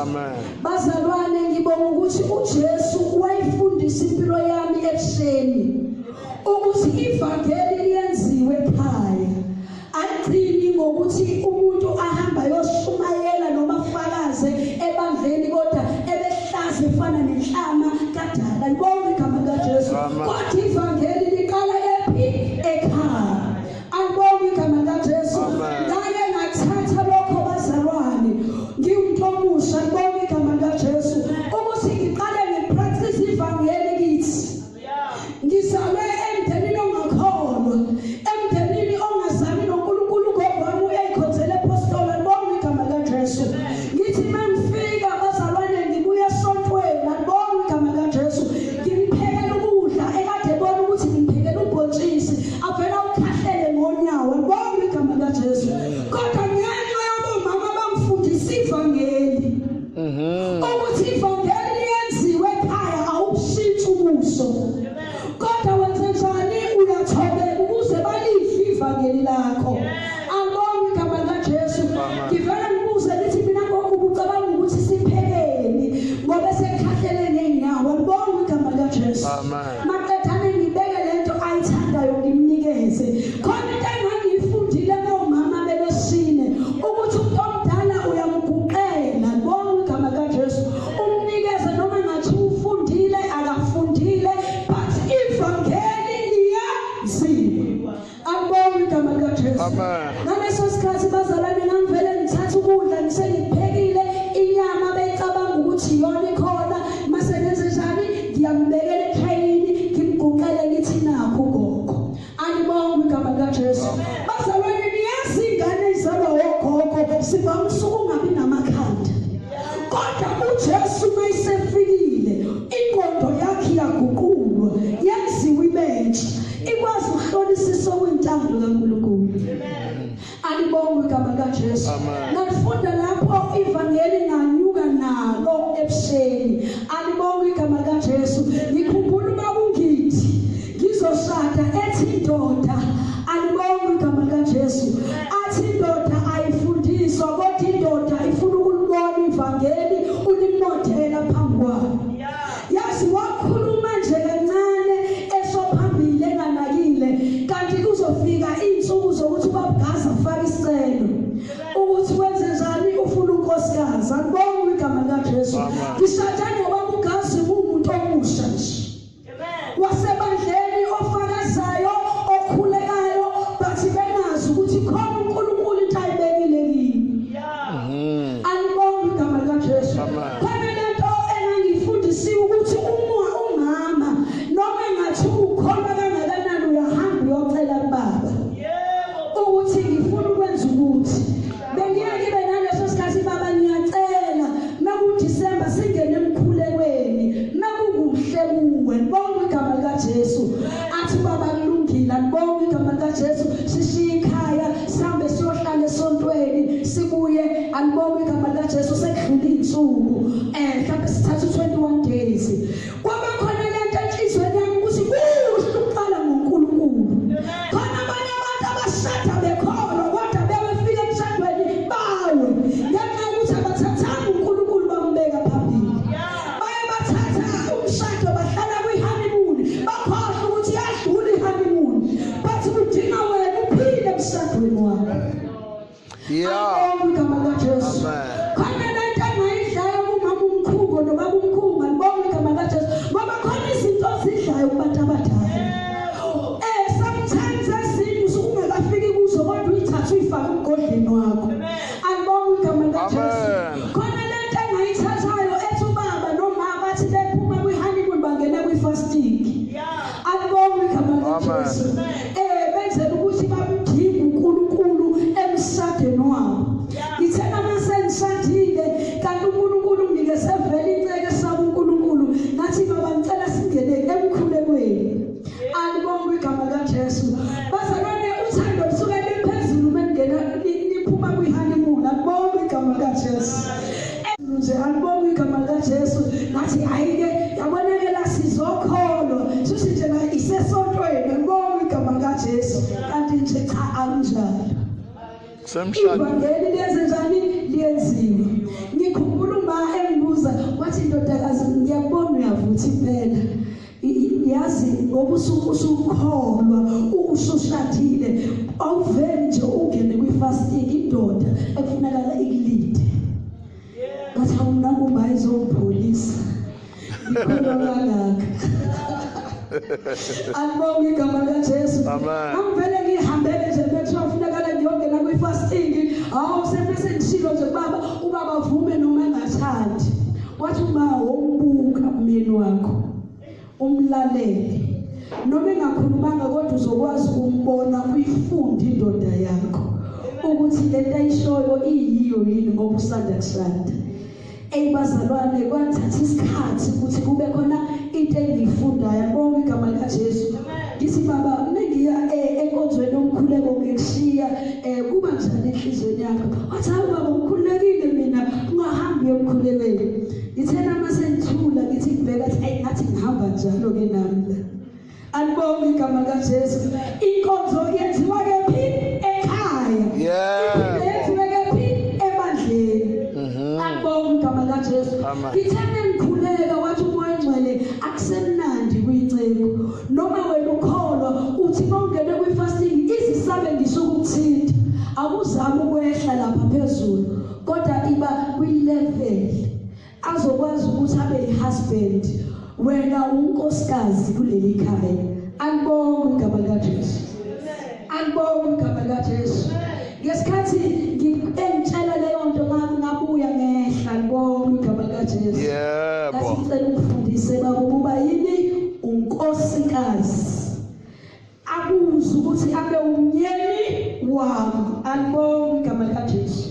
Amen. Bazalwane ngibonga ukuthi uJesu wayifundisa impilo yami ebusheni ukuthi ivangeli liyenziwe ekhaya. Agcini ngokuthi umuntu ahamba yoshumayela noma afakaze ebandleni kodwa ebehlaze efana nenhlama kadala. Ngibonga igama likaJesu. Kodwa ivangeli liqala ephi? Ekhaya. Angibonga igama likaJesu. Ngake ngathatha lokho bazalwane ngiwumuntu omusha. Ngibonga igama likaJesu ukuthi ngiqale ngipractice ivangeli kithi. Ngizalwe emndenini ongakholwa, emndenini ongazali noNkulunkulu ngokwami uyayikhonzela ePostoli. Ngibonga igama likaJesu. Ngithi mangifika bazalwane ngibuye esontweni. Ngibonga igama likaJesu. Ngimphekela ukudla ekade bona ukuthi ngimphekela ubhontshisi avela ukhahlele ngonyawo. Ngibonga igama likaJesu. Kodwa ngenxa yabomama bangifundisa ivangeli ukuthi ivangeli liyenziwe ekhaya, awushintshi ubuso. Kodwa wenzenjani? Uyathobeka ukuze balihle ivangeli lakho. Angibonga igama likaJesu. Ngivela ngibuze lithi mina ngokucabanga ukuthi siphekeni ngoba sekhahlele ngenyawo. Ngibonga igama likaJesu. Maqedane ngibeke lento ayithandayo ngimnikeze. Khona into engangiyifundile ngomama belesine ukuthi umuntu omdala uyamguqela. Ngibonga igama likaJesu. Umnikeze noma ngathi ufundile akafundile, but ivangeli liyenziwe. Angibonga igama likaJesu. Ngaleso sikhathi bazalwane ngangivele ngithatha ukudla ngisengikuphekile inyama beyicabanga ukuthi yona ikhona. Mase ngenzenjani? Ngiyambekela ekhayini ngimguqele ngithi nakho gogo. Angibonga igama likaJesu. Bazalwane niyazi ingane izalwa wogogo sivamisa ukungabi namakhanda. Kodwa uJesu mayisefikile inqondo yakhe yaguqulwa yenziwa ibentsha ikwazi ukuhlolisisa okwentando kaNkulunkulu. Angibonga igama likaJesu. Ngafunda lapho ivangeli nganyuka nalo ebusheni. Angibonga igama likaJesu. Ngikhumbula ubabungithi ngizoshada ethi indoda. Angibonga igama likaJesu. Athi indoda ayifundiswa kodwa indoda ifuna ukulibona ivangeli ulimodela phambi kwayo. Yazi wakhuluma nje kancane esophambili enganakile kanti kuzofika insuku zokuthi ubabgaza afake isicelo ukuthi wenze njani ufuna unkosikazi. Angibonga igama likaJesu. Ngishatshane ubabgazi umuntu omusha nje wasebandleni ofakazayo okhulekayo bathi bengazi ukuthi khona uNkulunkulu into ayibekile kimi. Angibonga igama likaJesu. Khona lento engangifundisiwe ukuthi umama noma engathi ukholwa kangakanani uyahamba uyocela kubaba ukuthi ngifuna ukwenza ukuthi bengiye ngibe naleso sikhathi baba ngiyacela nakuDisemba singene emkhulekweni nakukuhle kuwe. Ngibonga igama likaJesu. Athi baba kulungile. Ngibonga igama likaJesu. Sishiye ikhaya sihambe siyohlala esontweni sibuye. Angibonga igama likaJesu. Sekudlula insuku mhlawumbe sithatha 21 days. Kwaba khona lento enhlizweni yami ukuthi kuhle ukuqala ngoNkulunkulu. Khona abanye abantu abashada bekholwa kodwa bebefika emshadweni bawe ngenxa yokuthi abathathanga uNkulunkulu bambeka phambili. Baye bathatha umshado bahlala kwi-honeymoon bakhohlwa ukuthi yadlula i-honeymoon bathi kudinga wena uphile emshadweni wakho. Angibonga igama likaJesu. Khona lento engayidlayo kumama umkhungo noma kumkhunga. Ngibonga igama likaJesu ngoba khona izinto zidlayo kubantu abadala. Sometimes ezinye usukungakafiki kuzo kodwa uyithatha uyifake emgodleni wakho. Angibonga igama likaJesu. Khona lento engayithathayo ethi ubaba noma bathi bephuma kwi-honeymoon bangena kwi-fasting. Angibonga igama likaJesu. Benzela ukuthi bamdinge uNkulunkulu emshadweni wabo. Ngithena masengishadile kanti uNkulunkulu unginikeze vele inceke esaba uNkulunkulu ngathi baba ngicela singene emkhulekweni. Angibonga igama likaJesu. Bazalwane uthando lusuke liphezulu mengena niphuma kwi-honeymoon. Angibonga igama likaJesu. Nje angibonga igama likaJesu. Ngathi hayike yabonakala sizokholwa sithi nje isesontweni. Angibonga igama likaJesu. Kanti nje cha akunjalo. Ivangeli liyenze njani? Liyenziwe. Ngikhumbula uma ukuthi phela yazi ngoba usukholwa usushadile awuveli nje ungene kwi-fasting indoda ekufunakala ikulide ngathi awunakuma izopholisa ngikholwa kangaka Angibonge igama likaJesu. Angivele ngihambele nje bethu afunakala ngiyongena kwi-fasting. Hawu sebese ngishilo nje ubaba avume noma engathandi. Wathi uma umbuka umyeni wakho umlalele noma engakhulumanga kodwa uzokwazi ukumbona uyifunde indoda yakho ukuthi lento ayishoyo iyiyo yini ngoba usanda kushada. Bazalwane kwathatha isikhathi ukuthi kube khona into engiyifundayo. Ngibonga igama likaJesu. Ngithi baba mengiya enkonzweni omkhuleko ngikushiya kuba njani enhlizweni yakho? Wathi hawu baba ukhulekile mina ungahambi emkhulekweni. Ngithena mase ngithula ngithi ngibeka athi ngathi ngihamba njalo ke nami la. Angibonga igama likaJesu. Inkonzo yenziwa kephi? Ekhaya. Yenziwa kephi? Ebandleni. Angibonga igama likaJesu. Ngithanda ngikhuleka wathi umoya ngcwele akusemnandi kuyinceko. Noma wena ukholwa uthi mawungene kwi-fasting izisabe ngisho ukuthinta. Akuzami ukwehla lapha phezulu kodwa iba kwi-level azokwazi ukuthi abe i-husband wena unkosikazi kuleli khaya. Angibonga igama likaJesu. Angibonga igama likaJesu. Ngesikhathi ngitshela leyo nto ngabuya ngehla. Ngibonga igama likaJesu. Yebo. Ngicela ukufundise bakuba yini unkosikazi. Akuze ukuthi abe umyeni wami. Angibonga igama likaJesu.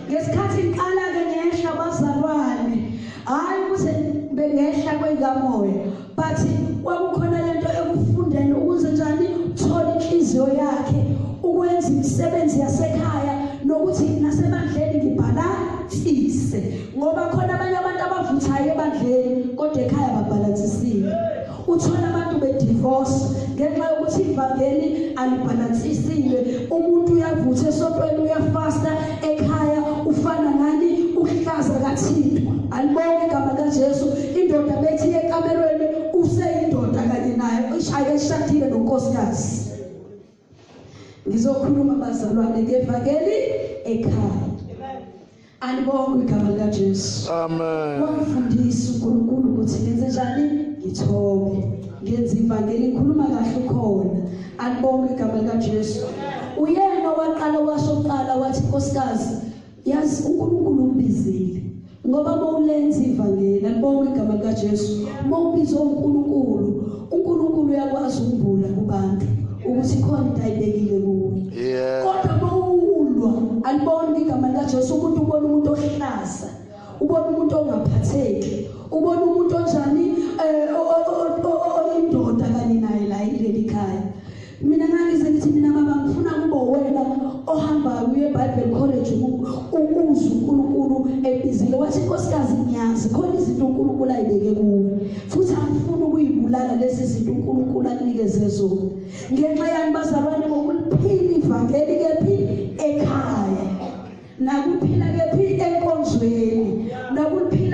Ngesikhathi ngiqala ke ngehla bazalwane hayi ukuthi bengehla kwegamoya but kwakukhona lento ekufundeni ukuze njani uthola inhliziyo yakhe ukwenza imisebenzi yasekhaya nokuthi nasebandleni ngibhalansise ngoba khona abanye abantu abavuthayo ebandleni kodwa ekhaya babhalansisile. Uthola abantu bedivorce ngenxa yokuthi ivangeli alibhalansisile. Umuntu uyavutha esontweni uyafasta ekhaya ufana nani uhlaza kaThixo. Alibonga igama likaJesu. Indoda bethi ekamerweni useyindoda kanye naye ishayeshadile nonkosikazi. Ngizokhuluma bazalwane ngevangeli ekhaya. Alibonga igama likaJesu. Amen. Wafundisa uNkulunkulu ukuthi ngenze njani ngithobe ngenza ivangeli ngikhuluma kahle khona. Alibonga igama likaJesu. Uyena waqala washoqala wathi nkosikazi yazi uNkulunkulu umbizile ngoba mawulenza ivangeli. Alibonga igama likaJesu. Mawubiza uNkulunkulu uNkulunkulu uyakwazi ukubula kubantu ukuthi khona into ayibekile kuwe. Kodwa mawulwa alibonga igama likaJesu umuntu ubona umuntu ohlaza ubona umuntu ongaphatheki ubona umuntu onjani oyindoda kanye naye la kuleli khaya. Mina ngize ngithi mina baba ngifuna kube wena ohamba uye eBible College ukuze uNkulunkulu ebizile wathi nkosikazi ngiyazi khona izinto uNkulunkulu ayibeke kuwe futhi angifuni ukuyibulala lezi zinto uNkulunkulu anikeze zona. Ngenxa yani bazalwane ngokuliphila ivangeli kephi ekhaya nakuphila kephi enkonzweni nakuphila